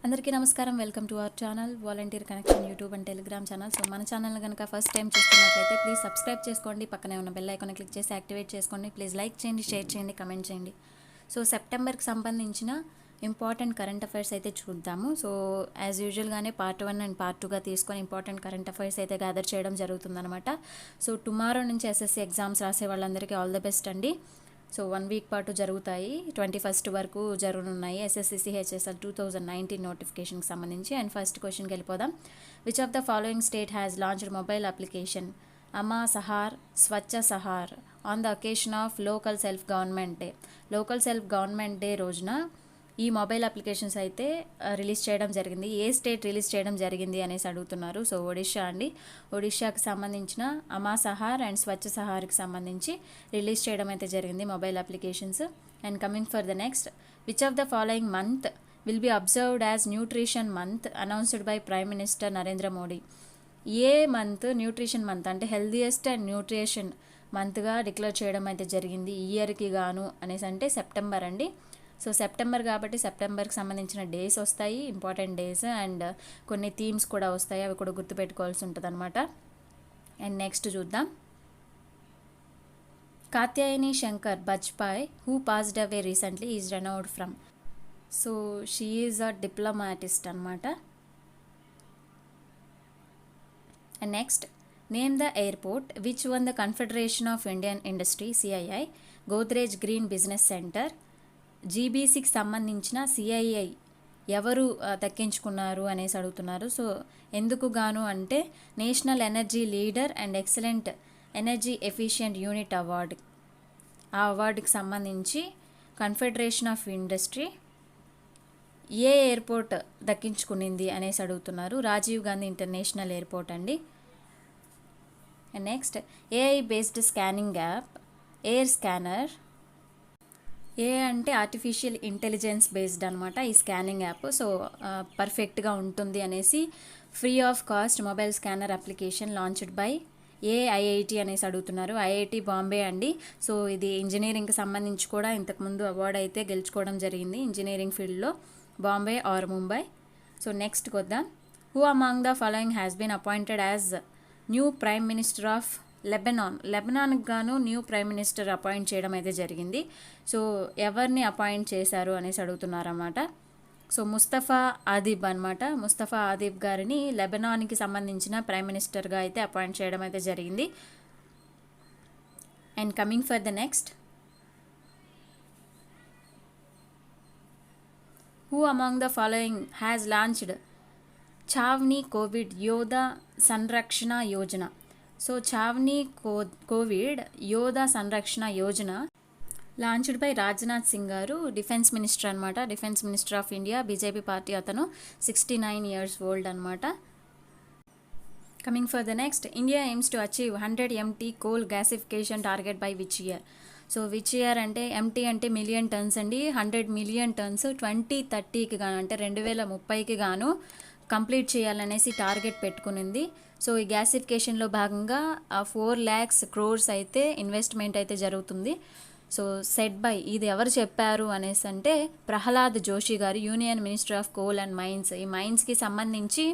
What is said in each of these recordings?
అందరికీ నమస్కారం. Welcome to our channel volunteer connection YouTube and Telegram channel. So మన channel కనుక ఫస్ట్ టైం చూస్తున్నట్లయితే ప్లీజ్ సబ్స్క్రైబ్ చేసుకోండి. పక్కనే ఉన్న బెల్ ఐకాన్ క్లిక్ చేసి యాక్టివేట్ చేసుకోండి. ప్లీజ్ లైక్ చేయండి, షేర్ చేయండి, కమెంట్ చేయండి. సో సెప్టెంబర్కి సంబంధించిన ఇంపార్టెంట్ కరెంట్ అఫైర్స్ అయితే చూద్దాము. సో యాజ్ యూజువల్గానే పార్ట్ 1 అండ్ పార్ట్ 2గా తీసుకొని ఇంపార్టెంట్ కరెంట్ అఫైర్స్ అయితే గ్యాదర్ చేయడం జరుగుతుందన్నమాట. సో టుమారో నుంచి ఎస్ఎస్సి ఎగ్జామ్స్ రాసే వాళ్ళందరికీ ఆల్ ద బెస్ట్ అండి. సో 1 వీక్ పాటు జరుగుతాయి. 21st వరకు జరగనున్నాయి ఎస్ఎస్సి సిహెచ్ఎస్ఎల్ 2019 నోటిఫికేషన్కి సంబంధించి. అండ్ ఫస్ట్ క్వశ్చన్కి వెళ్ళిపోదాం. Which of the following state has launched mobile application Ama Sahar Swachh Sahar on the occasion of local self government day. Local self government day రోజున ఈ మొబైల్ అప్లికేషన్స్ అయితే రిలీజ్ చేయడం జరిగింది. ఏ స్టేట్ రిలీజ్ చేయడం జరిగింది అనేసి అడుగుతున్నారు. సో ఒడిషా అండి. ఒడిషాకి సంబంధించిన అమా సహార్ అండ్ స్వచ్ఛ సహార్కి సంబంధించి రిలీజ్ చేయడం అయితే జరిగింది mobile applications. And coming for the next, which of the following month will be observed as nutrition month announced by prime minister Narendra Modi. A month nutrition month అంటే హెల్దియెస్ట్ అండ్ న్యూట్రిషన్ మంత్గా డిక్లేర్ చేయడం అయితే జరిగింది ఈ ఇయర్కి గాను అనేసి అంటే సెప్టెంబర్ అండి. సో సెప్టెంబర్ కాబట్టి సెప్టెంబర్కి సంబంధించిన డేస్ వస్తాయి, ఇంపార్టెంట్ డేస్, అండ్ కొన్ని థీమ్స్ కూడా వస్తాయి, అవి కూడా గుర్తుపెట్టుకోవాల్సి ఉంటుంది అనమాట. అండ్ నెక్స్ట్ చూద్దాం. Katyayani Shankar Bajpai who passed away recently is renowned from. So she is a diplomatist అనమాట. And next, name the airport which won the confederation of Indian industry CII Godrej green business centre. జీబీసీకి సంబంధించిన సిఐఐ ఎవరు దక్కించుకున్నారు అనేసి అడుగుతున్నారు. So ఎందుకు గాను అంటే national energy leader and excellent energy efficient unit award. ఆ అవార్డుకి సంబంధించి కన్ఫెడరేషన్ ఆఫ్ ఇండస్ట్రీ ఏ ఎయిర్పోర్ట్ దక్కించుకునింది అనేసి అడుగుతున్నారు. రాజీవ్ గాంధీ ఇంటర్నేషనల్ ఎయిర్పోర్ట్ అండి. And next, AI based scanning app air scanner. A అంటే ఆర్టిఫిషియల్ ఇంటెలిజెన్స్ బేస్డ్ అనమాట ఈ స్కానింగ్ యాప్. సో పర్ఫెక్ట్గా ఉంటుంది అనేసి free of cost mobile scanner application launched by AIIT అనేసి అడుగుతున్నారు. ఐఐటి బాంబే అండి. సో ఇది ఇంజనీరింగ్కి సంబంధించి కూడా ఇంతకుముందు అవార్డు అయితే గెలుచుకోవడం జరిగింది ఇంజనీరింగ్ ఫీల్డ్లో, బాంబే ఆర్ ముంబై. సో నెక్స్ట్కి వద్దాం. Who among the following has been appointed as new prime minister of లెబనాన్కి గాను న్యూ ప్రైమ్ మినిస్టర్ అపాయింట్ చేయడం అయితే జరిగింది. సో ఎవరిని అపాయింట్ చేశారు అనేసి అడుగుతున్నారన్నమాట. సో ముస్తఫా ఆదిబ్ అనమాట. ముస్తఫా ఆదిబ్ గారిని లెబనాన్కి సంబంధించిన ప్రైమ్ మినిస్టర్గా అయితే అపాయింట్ చేయడం అయితే జరిగింది. And coming for the next, who among the following has launched Chhavni Covid Yoddha Sanrakshan Yojana. So Chhavni Covid Yoddha Sanrakshan Yojana launched by Rajnath Singh గారు, డిఫెన్స్ మినిస్టర్ అనమాట. Defence minister of India, BJP party అతను, 69 years ఓల్డ్ అనమాట. Coming for the next, India aims to achieve 100 MT coal gasification target by which year. So which year అంటే MT అంటే million tons అండి. 100 million tons 2030కి గాను అంటే 2030కి గాను complete చేయాలనేసి target పెట్టుకునింది. So ఈ గ్యాసిఫికేషన్లో భాగంగా 4 lakhs crores అయితే ఇన్వెస్ట్మెంట్ అయితే జరుగుతుంది. సో సెట్ బై, ఇది ఎవరు చెప్పారు అనేసి అంటే ప్రహ్లాద్ జోషి గారు, union minister of coal and mines. ఈ మైన్స్కి సంబంధించి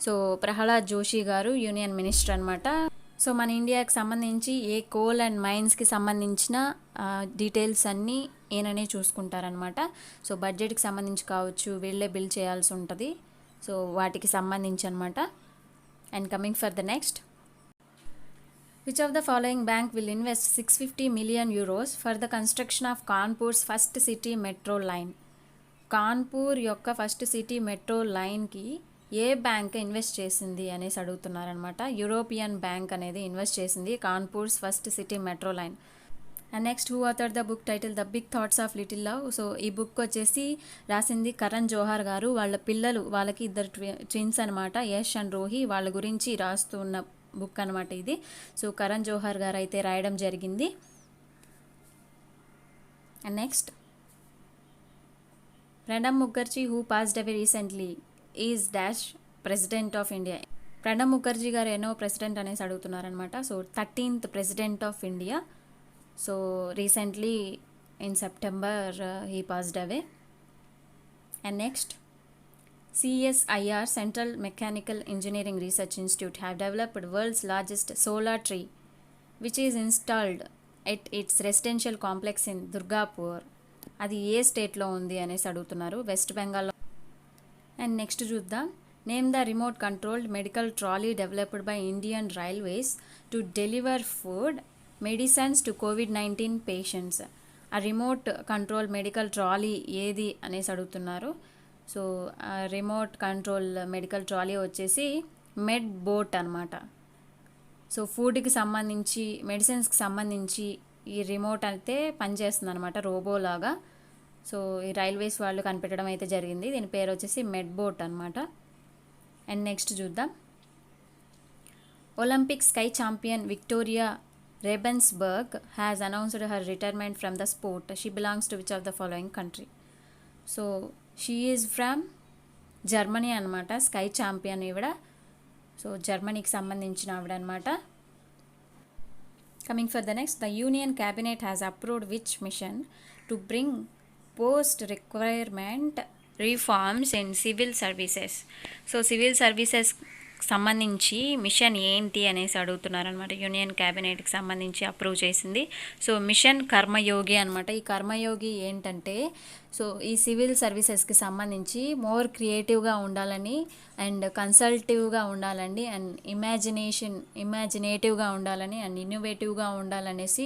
సో ప్రహ్లాద్ జోషి గారు యూనియన్ మినిస్టర్ అనమాట. సో మన ఇండియాకి సంబంధించి ఏ కోల్ అండ్ మైన్స్కి సంబంధించిన డీటెయిల్స్ అన్నీ ఈయననే చూసుకుంటారనమాట. సో బడ్జెట్కి సంబంధించి కావచ్చు, వీళ్ళే బిల్ చేయాల్సి ఉంటుంది. సో వాటికి సంబంధించి అనమాట. And coming for the next, which of the following bank will invest 650 million euros for the construction of Kanpur's first city metro line. Kanpur యొక్క ఫస్ట్ సిటీ మెట్రో లైన్కి ఏ బ్యాంక్ ఇన్వెస్ట్ చేసింది అనేసి అడుగుతున్నారనమాట. యూరోపియన్ బ్యాంక్ అనేది ఇన్వెస్ట్ చేసింది Kanpur's first city metro line. And next, who author the book title the big thoughts of little love. So ఈ book వచ్చేసి రాసింది కరణ్ జోహార్ గారు. వాళ్ళ పిల్లలు, వాళ్ళకి 2 ట్విన్స్ అనమాట, యష్ అండ్ రోహి. వాళ్ళ గురించి రాస్తున్న బుక్ అనమాట ఇది. సో కరణ్ జోహార్ గారు అయితే రాయడం జరిగింది. And next, Pranab Mukherjee who passed away recently is dash president of India. Pranab Mukherjee గారు ఎన్నో ప్రెసిడెంట్ అనేసి అడుగుతున్నారనమాట. So 13th president of India. So recently in September he passed away. And next, CSIR Central Mechanical Engineering Research Institute have developed world's largest solar tree which is installed at its residential complex in Durgapur. అది ఏ స్టేట్లో ఉంది అనేసి అడుగుతున్నారు. West బెంగాల్లో. And next చూద్దాం. Name the remote controlled medical trolley developed by Indian railways to deliver food medicines to COVID-19 patients. ఆ remote control medical trolley ఏది అనేసి అడుగుతున్నారు. So remote control medical trolley వచ్చేసి మెడ్ బోట్ అనమాట. So ఫుడ్కి సంబంధించి మెడిసిన్స్కి సంబంధించి ఈ రిమోట్ అయితే పనిచేస్తుంది అనమాట, రోబోలాగా. సో ఈ రైల్వేస్ వాళ్ళు కనిపెట్టడం అయితే జరిగింది. దీని పేరు వచ్చేసి మెడ్ బోట్ అనమాట. అండ్ నెక్స్ట్ చూద్దాం. Olympic ski champion Victoria Rebensburg has announced her retirement from the sport. She belongs to which of the following country. So she is from Germany అనమాట. స్కై ఛాంపియన్ ఈవిడ. So జర్మనీకి సంబంధించిన ఆవిడ అనమాట. Coming for the next, the union cabinet has approved which mission to bring post requirement reforms in civil services. So civil services సంబంధించి mission ఏంటి అనేసి అడుగుతున్నారనమాట. Union క్యాబినెట్కి సంబంధించి అప్రూవ్ చేసింది. సో మిషన్ కర్మయోగి అనమాట. ఈ కర్మయోగి ఏంటంటే, సో ఈ సివిల్ సర్వీసెస్కి సంబంధించి మోర్ క్రియేటివ్గా ఉండాలని అండ్ కన్సల్టివ్గా ఉండాలండి అండ్ ఇమాజినేటివ్గా ఉండాలని అండ్ ఇన్నోవేటివ్గా ఉండాలనేసి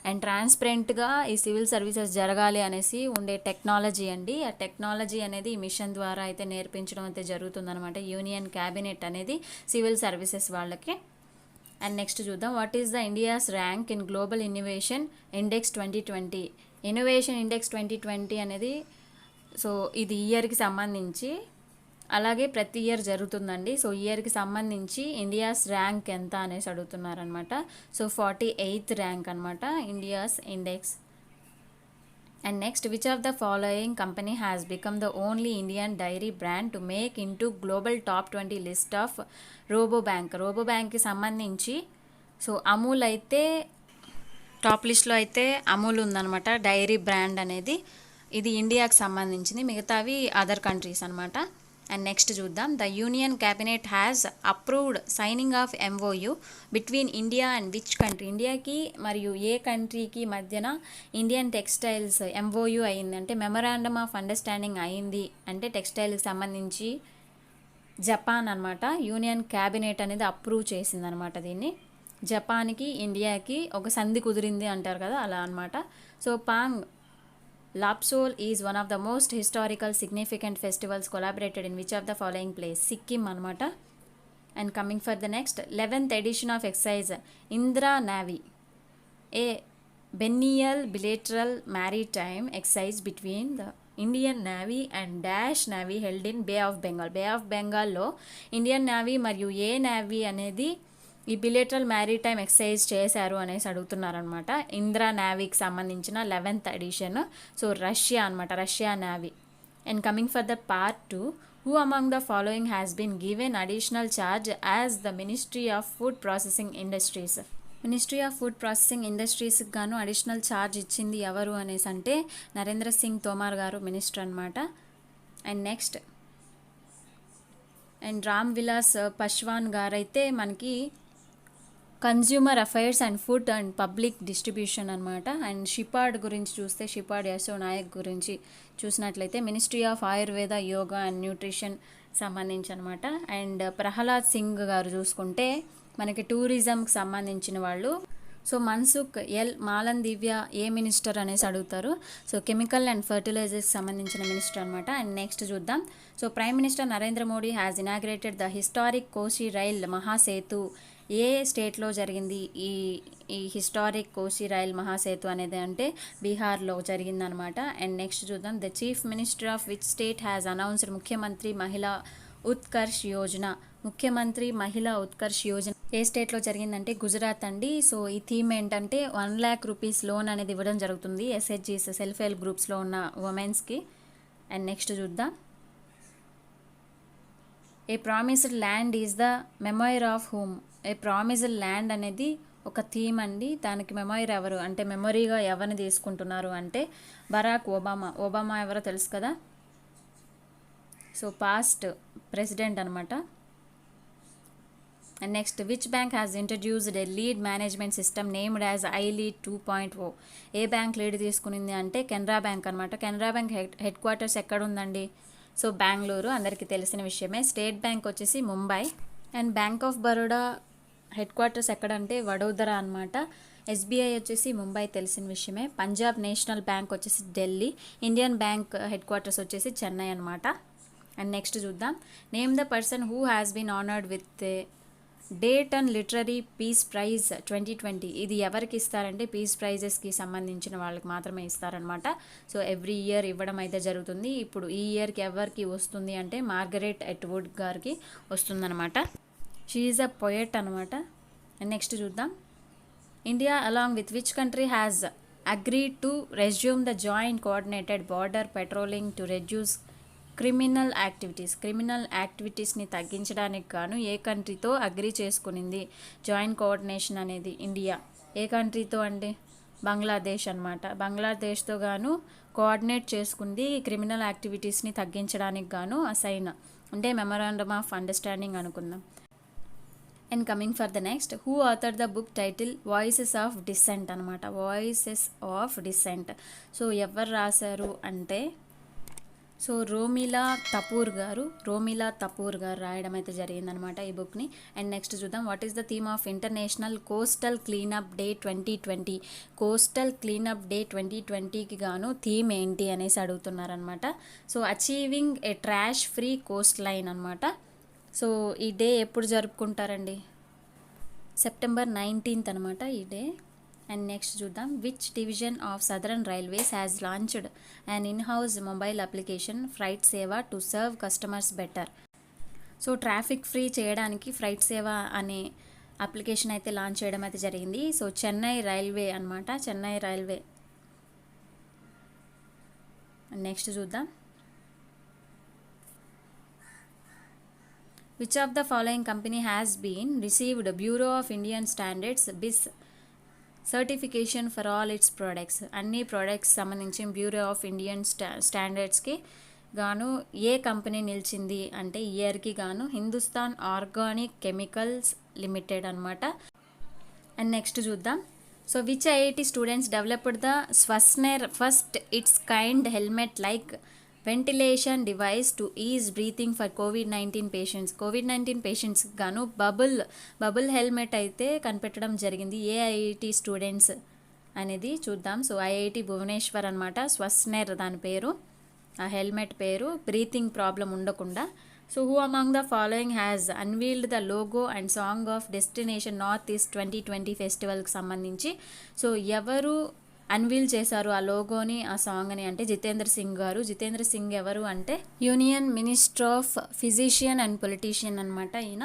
అండ్ ట్రాన్స్పరెంట్గా ఈ సివిల్ సర్వీసెస్ జరగాలి అనేసి ఉండే టెక్నాలజీ అండి. ఆ టెక్నాలజీ అనేది ఈ మిషన్ ద్వారా అయితే నేర్పించడం అయితే జరుగుతుందన్నమాట యూనియన్ క్యాబినెట్ అనేది సివిల్ సర్వీసెస్ వాళ్ళకి. అండ్ నెక్స్ట్ చూద్దాం. What is the India's rank in global innovation index 2020. Innovation index 2020 అనేది సో ఇది ఇయర్కి సంబంధించి, అలాగే ప్రతి ఇయర్ జరుగుతుందండి. సో ఇయర్కి సంబంధించి ఇండియాస్ ర్యాంక్ ఎంత అనేసి అడుగుతున్నారనమాట. సో 48th ర్యాంక్ అనమాట India's index. And next, which of the following company has become the only Indian dairy brand to make in to global top 20 list of Rabobank. రోబోబ్యాంక్కి సంబంధించి so Amul అయితే top లిస్ట్లో అయితే అమూల్ ఉందన్నమాట, డైరీ బ్రాండ్ అనేది. ఇది ఇండియాకి సంబంధించింది, మిగతావి అదర్ కంట్రీస్ అనమాట. అండ్ నెక్స్ట్ చూద్దాం. The union cabinet has approved signing off MOU between India and which country. ఇండియాకి మరియు ఏ కంట్రీకి మధ్యన ఇండియన్ టెక్స్టైల్స్ MOU అయింది అంటే మెమొరాండమ్ ఆఫ్ అండర్స్టాండింగ్ అయింది అంటే టెక్స్టైల్కి సంబంధించి జపాన్ అనమాట. యూనియన్ క్యాబినెట్ అనేది అప్రూవ్ చేసిందనమాట దీన్ని. జపాన్కి ఇండియాకి ఒక సంధి కుదిరింది అంటారు కదా, అలా అనమాట. So Pang Lhabsol is one of the most historical significant festivals collaborated in which of the following place. Sikkim అనమాట. And coming for the next, 11th edition of exercise Indra navy, a biennial bilateral maritime exercise between the Indian navy and dash navy held in bay of Bengal. Bay of బెంగాల్లో Indian navy మరియు ఏ navy అనేది ఈ బిలేటరల్ maritime exercise చేశారు అనేసి అడుగుతున్నారనమాట. ఇందిరా నేవీకి సంబంధించిన 11th edition. So Russia అనమాట, Russia navy. And coming for the part 2, who among the following has been given additional charge as the ministry of food processing industries. Ministry of food processing ఇండస్ట్రీస్కి గాను additional charge ఇచ్చింది ఎవరు అనేసి అంటే నరేంద్ర సింగ్ తోమార్ గారు minister అనమాట. And next, and Ram Vilas Paswan గారు అయితే మనకి consumer affairs and food and public distribution అనమాట. అండ్ షిపార్డ్ గురించి చూస్తే షిపార్డ్ యశో నాయక్ గురించి చూసినట్లయితే ministry of Ayurveda yoga and nutrition సంబంధించి అనమాట. అండ్ ప్రహ్లాద్ సింగ్ గారు చూసుకుంటే మనకి టూరిజంకి సంబంధించిన వాళ్ళు. సో మన్సుఖ్ ఎల్ మాలన్ దివ్య ఏ మినిస్టర్ అనేసి అడుగుతారు. సో కెమికల్ అండ్ ఫర్టిలైజర్స్కి సంబంధించిన మినిస్టర్ అనమాట. అండ్ నెక్స్ట్ చూద్దాం. So prime minister Narendra Modi has inaugurated the historic కోసి రైల్ మహాసేతు. ఏ స్టేట్లో జరిగింది ఈ హిస్టారిక్ కోసి రైల్ మహాసేతు అనేది అంటే బీహార్లో జరిగిందనమాట. అండ్ నెక్స్ట్ చూద్దాం. The chief minister of which state has announced ముఖ్యమంత్రి మహిళా ఉత్కర్ష్ యోజన. ముఖ్యమంత్రి మహిళా ఉత్కర్ష్ యోజన ఏ స్టేట్లో జరిగిందంటే గుజరాత్ అండి. సో ఈ థీమ్ ఏంటంటే 1 lakh rupees లోన్ అనేది ఇవ్వడం జరుగుతుంది SHGs సెల్ఫ్ హెల్ప్ గ్రూప్స్లో ఉన్న ఉమెన్స్కి. అండ్ నెక్స్ట్ చూద్దాం. A promised land is the memoir of home. A promised land అనేది ఒక థీమ్ అండి. దానికి మెమోయిర్ ఎవరు అంటే మెమొరీగా ఎవరిని తీసుకుంటున్నారు అంటే బరాక్ ఒబామా. ఒబామా ఎవరో తెలుసు కదా. సో పాస్ట్ ప్రెసిడెంట్ అనమాట. And next, which bank has introduced a lead management system named as iLead 2.0? ఏ బ్యాంక్ లీడ్ తీసుకునింది అంటే కెనరా బ్యాంక్ అనమాట. కెనరా బ్యాంక్ హెడ్ క్వార్టర్స్ ఎక్కడ ఉందండి? సో బెంగళూరు, అందరికీ తెలిసిన విషయమే. స్టేట్ బ్యాంక్ వచ్చేసి Mumbai. And bank of Baroda head quarters ఎక్కడంటే వడోదర అనమాట. ఎస్బీఐ వచ్చేసి ముంబై, తెలిసిన విషయమే. పంజాబ్ నేషనల్ బ్యాంక్ వచ్చేసి Delhi. Indian Bank headquarters వచ్చేసి చెన్నై అనమాట. అండ్ నెక్స్ట్ చూద్దాం, name the person who has been honoured with Dayton Literary Peace Prize 2020. ఇది ఎవరికి ఇస్తారంటే పీస్ ప్రైజెస్కి సంబంధించిన వాళ్ళకి మాత్రమే ఇస్తారనమాట. సో ఎవ్రీ ఇయర్ ఇవ్వడం అయితే జరుగుతుంది. ఇప్పుడు ఈ ఇయర్కి ఎవరికి వస్తుంది అంటే మార్గరెట్ అట్వుడ్ గారికి వస్తుందన్నమాట. షీ ఈజ్ అ పోయెట్ అనమాట. అండ్ నెక్స్ట్ చూద్దాం, India along with which country has agreed to resume the joint coordinated border patrolling to reduce criminal యాక్టివిటీస్ని తగ్గించడానికి గాను ఏ కంట్రీతో అగ్రీ చేసుకునింది జాయింట్ కోఆర్డినేషన్ అనేది? ఇండియా. ఏ కంట్రీతో అంటే బంగ్లాదేశ్ అనమాట. బంగ్లాదేశ్తో గాను కోఆర్డినేట్ చేసుకుంది క్రిమినల్ యాక్టివిటీస్ని తగ్గించడానికి గాను అసైన్ అంటే మెమరాండమ్ ఆఫ్ అండర్స్టాండింగ్ అనుకుందాం. And coming for the next, who author the book title voices of dissent అనమాట. Voices of dissent. సో ఎవరు రాశారు అంటే సో రోమిలా తపూర్ గారు రాయడం అయితే జరిగిందనమాట ఈ బుక్ని. అండ్ నెక్స్ట్ చూద్దాం, what is the theme of international coastal cleanup day 2020? Coastal cleanup day 2020కి గాను థీమ్ ఏంటి అనేసి అడుగుతున్నారనమాట. So achieving a trash free coastline అనమాట. సో ఈ డే ఎప్పుడు జరుపుకుంటారండి? సెప్టెంబర్ 19th అనమాట ఈ డే. అండ్ నెక్స్ట్ చూద్దాం, which division of southern railways has launched and in house mobile application freight Seva to serve customers better? So traffic free చేయడానికి freight సేవ అనే అప్లికేషన్ అయితే లాంచ్ చేయడం అయితే జరిగింది. సో చెన్నై రైల్వే అనమాట, చెన్నై రైల్వే. నెక్స్ట్ చూద్దాం, which of the following company has been received bureau of Indian standards బిస్ certification for all it's products? అన్ని ప్రోడక్ట్స్ సంబంధించి బ్యూరో ఆఫ్ ఇండియన్ స్టాండర్డ్స్కి గాను ఏ కంపెనీ నిలిచింది అంటే ఇయర్కి గాను హిందుస్థాన్ ఆర్గానిక్ కెమికల్స్ లిమిటెడ్ అనమాట. అండ్ నెక్స్ట్ చూద్దాం, so which IIT students developed the స్వస్నెర్ first it's kind helmet like ventilation device to is breathing for COVID-19 patients? COVID-19 patients గాను bubble helmet అయితే కనిపెట్టడం జరిగింది. ఏ ఐఐటి స్టూడెంట్స్ అనేది చూద్దాం. సో ఐఐటి భువనేశ్వర్ అనమాట. స్వస్నెర్ దాని పేరు, ఆ హెల్మెట్ పేరు, బ్రీతింగ్ ప్రాబ్లం ఉండకుండా. So who among the following has unveiled the logo and song of destination north east 2020 ఫెస్టివల్కి సంబంధించి సో ఎవరు అన్వీల్ చేశారు ఆ లోగోని, ఆ సాంగ్ని అంటే జితేంద్ర సింగ్ గారు. జితేంద్ర సింగ్ ఎవరు అంటే union minister of physician and politician అనమాట ఈయన.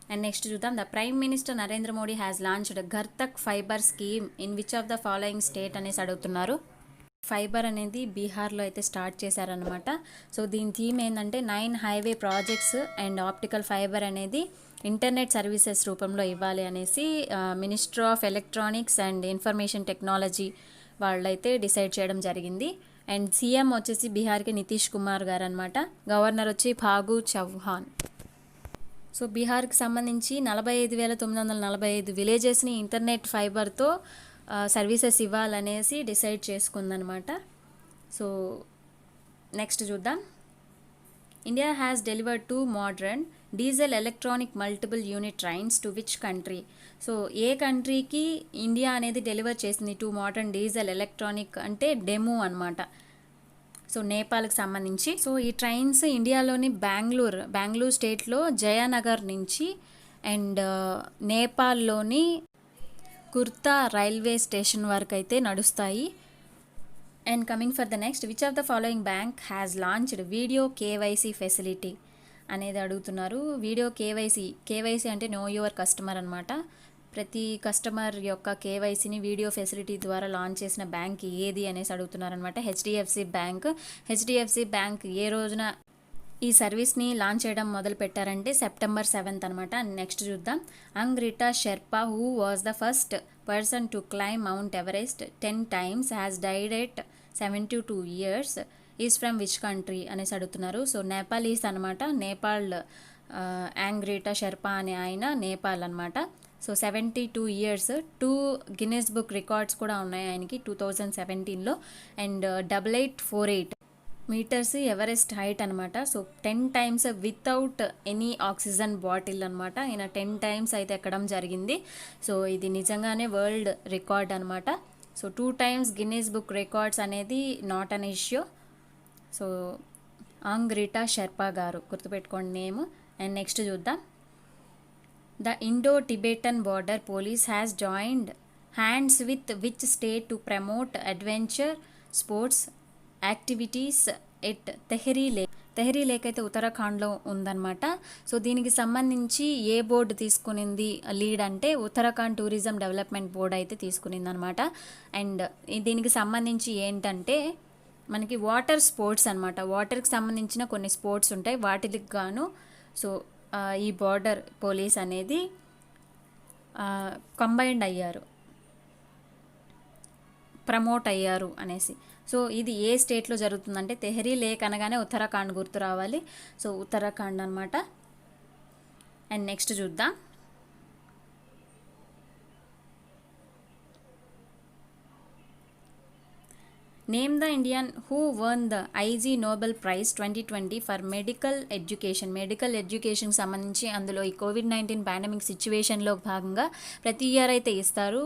అండ్ నెక్స్ట్ చూద్దాం, the prime minister Narendra Modi has launched Ghar Tak fibre scheme in which of the following state అనేసి అడుగుతున్నారు. ఫైబర్ అనేది బీహార్లో అయితే స్టార్ట్ చేశారనమాట. సో దీని థీమ్ ఏంటంటే 9 highway projects and optical fibre అనేది ఇంటర్నెట్ సర్వీసెస్ రూపంలో ఇవ్వాలి అనేసి minister of electronics and information technology వాళ్ళైతే డిసైడ్ చేయడం జరిగింది. అండ్ సీఎం వచ్చేసి బీహార్కి నితీష్ కుమార్ గారు అనమాట. గవర్నర్ వచ్చి ఫాగు చౌహాన్. సో బీహార్కి సంబంధించి 45,945 విలేజెస్ని ఇంటర్నెట్ ఫైబర్తో సర్వీసెస్ ఇవ్వాలనేసి డిసైడ్ చేసుకుందనమాట. సో నెక్స్ట్ చూద్దాం, India has delivered 2 modern diesel electronic multiple unit trains to which country? So ఏ కంట్రీకి ఇండియా అనేది డెలివర్ చేసింది 2 మోడర్న్ డీజిల్ ఎలక్ట్రానిక్ అంటే డెమో అనమాట. సో నేపాల్కి సంబంధించి. సో ఈ ట్రైన్స్ ఇండియాలోని బెంగళూరు స్టేట్లో జయానగర్ నుంచి అండ్ నేపాల్లోని కుర్తా రైల్వే స్టేషన్ వరకు అయితే నడుస్తాయి. And coming for the next, which of the following bank has launched video KYC facility అనేది అడుగుతున్నారు. వీడియో కేవైసీ అంటే నో యువర్ కస్టమర్ అనమాట. ప్రతి కస్టమర్ యొక్క కేవైసీని వీడియో ఫెసిలిటీ ద్వారా లాంచ్ చేసిన బ్యాంక్ ఏది అనేసి అడుగుతున్నారనమాట. హెచ్డిఎఫ్సి బ్యాంక్ ఏ రోజున ఈ సర్వీస్ని లాంచ్ చేయడం మొదలు పెట్టారంటే September 7th అనమాట. నెక్స్ట్ చూద్దాం, Angrita Sherpa who was the first person to climb Mount Everest 10 times has died at 72 years. Is from which country అనేసి అడుగుతున్నారు. సో నేపాలీస్ అనమాట. నేపాల్ యాంగ్రీటా షెర్పా అనే ఆయన నేపాల్ అనమాట. So 72 years, 2 Guinness book records కూడా ఉన్నాయి ఆయనకి 2017లో. అండ్ 8848 మీటర్స్ ఎవరెస్ట్ హైట్ అనమాట. So 10 times without any oxygen bottle అనమాట. ఈయన 10 times అయితే ఎక్కడం జరిగింది. సో ఇది నిజంగానే వరల్డ్ రికార్డ్ అనమాట. So 2 times Guinness book records అనేది not an issue. So Angrita Sherpa గారు గుర్తుపెట్టుకోండి నేమ్. అండ్ నెక్స్ట్ చూద్దాం. The Indo Tibetan border police has joined hands with which state to promote adventure sports activities at Tehri lake. Tehri lake అయితే ఉత్తరాఖండ్లో ఉందన్నమాట. So దీనికి సంబంధించి ఏ board తీసుకునింది lead అంటే ఉత్తరాఖండ్ టూరిజం డెవలప్మెంట్ బోర్డు అయితే తీసుకునింది అనమాట. అండ్ దీనికి సంబంధించి ఏంటంటే మనకి వాటర్ స్పోర్ట్స్ అనమాట. వాటర్కి సంబంధించిన కొన్ని స్పోర్ట్స్ ఉంటాయి, వాటికి గాను సో ఈ బార్డర్ పోలీస్ అనేది కంబైన్డ్ అయ్యారు, ప్రమోట్ అయ్యారు అనేసి. సో ఇది ఏ స్టేట్లో జరుగుతుందంటే తెహ్రీ లేక్ అనగానే ఉత్తరాఖండ్ గుర్తు రావాలి. సో ఉత్తరాఖండ్ అనమాట. అండ్ నెక్స్ట్ చూద్దాం. Name the Indian who won the Ig Nobel prize 2020 for medical education. Medical ఎడ్యుకేషన్కి సంబంధించి అందులో ఈ COVID-19 పాండమిక్ సిచ్యువేషన్లో భాగంగా ప్రతి ఇయర్ అయితే ఇస్తారు.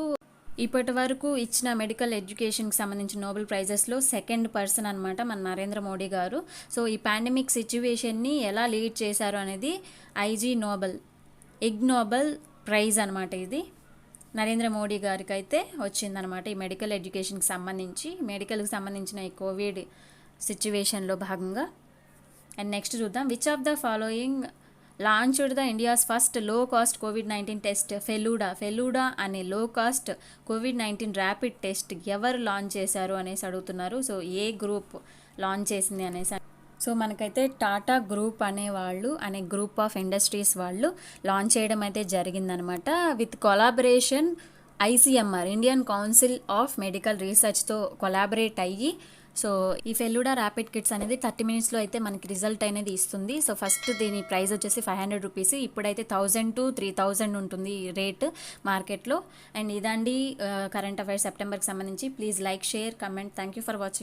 ఇప్పటి వరకు ఇచ్చిన మెడికల్ ఎడ్యుకేషన్కి సంబంధించిన నోబెల్ ప్రైజెస్లో సెకండ్ పర్సన్ అనమాట మన నరేంద్ర మోడీ గారు. సో ఈ పాండమిక్ సిచ్యువేషన్ని ఎలా లీడ్ చేశారు అనేది ఐజీ నోబెల్ ఇగ్ నోబెల్ ప్రైజ్ అనమాట. ఇది నరేంద్ర మోడీ గారికి అయితే వచ్చిందనమాట ఈ మెడికల్ ఎడ్యుకేషన్కి సంబంధించి, మెడికల్కి సంబంధించిన ఈ కోవిడ్ సిచ్యువేషన్లో భాగంగా. అండ్ నెక్స్ట్ చూద్దాం. Which of the following launched the India's first లో కాస్ట్ COVID-19 టెస్ట్ ఫెలూడా. ఫెలూడా అనే లో కాస్ట్ COVID-19 ర్యాపిడ్ టెస్ట్ ఎవరు లాంచ్ చేశారు అనేసి అడుగుతున్నారు. సో ఏ గ్రూప్ లాంచ్ చేసింది అనేసి. సో మనకైతే టాటా గ్రూప్ అనే గ్రూప్ ఆఫ్ ఇండస్ట్రీస్ వాళ్ళు లాంచ్ చేయడం అయితే జరిగిందనమాట. With collaboration ICMR Indian council of medical రీసెర్చ్తో కొలాబరేట్ అయ్యి సో ఈ ఫెలూడా ర్యాపిడ్ కిట్స్ అనేది 30 minutesలో అయితే మనకి రిజల్ట్ అనేది ఇస్తుంది. సో ఫస్ట్ దీని ప్రైస్ వచ్చేసి 500 రూపీస్. ఇప్పుడైతే 1000 to 3000 ఉంటుంది రేట్ మార్కెట్లో. అండ్ ఇదండి కరెంట్ అఫైర్స్ సెప్టెంబర్కి సంబంధించి. Please like, share, comment. Thank you for watching.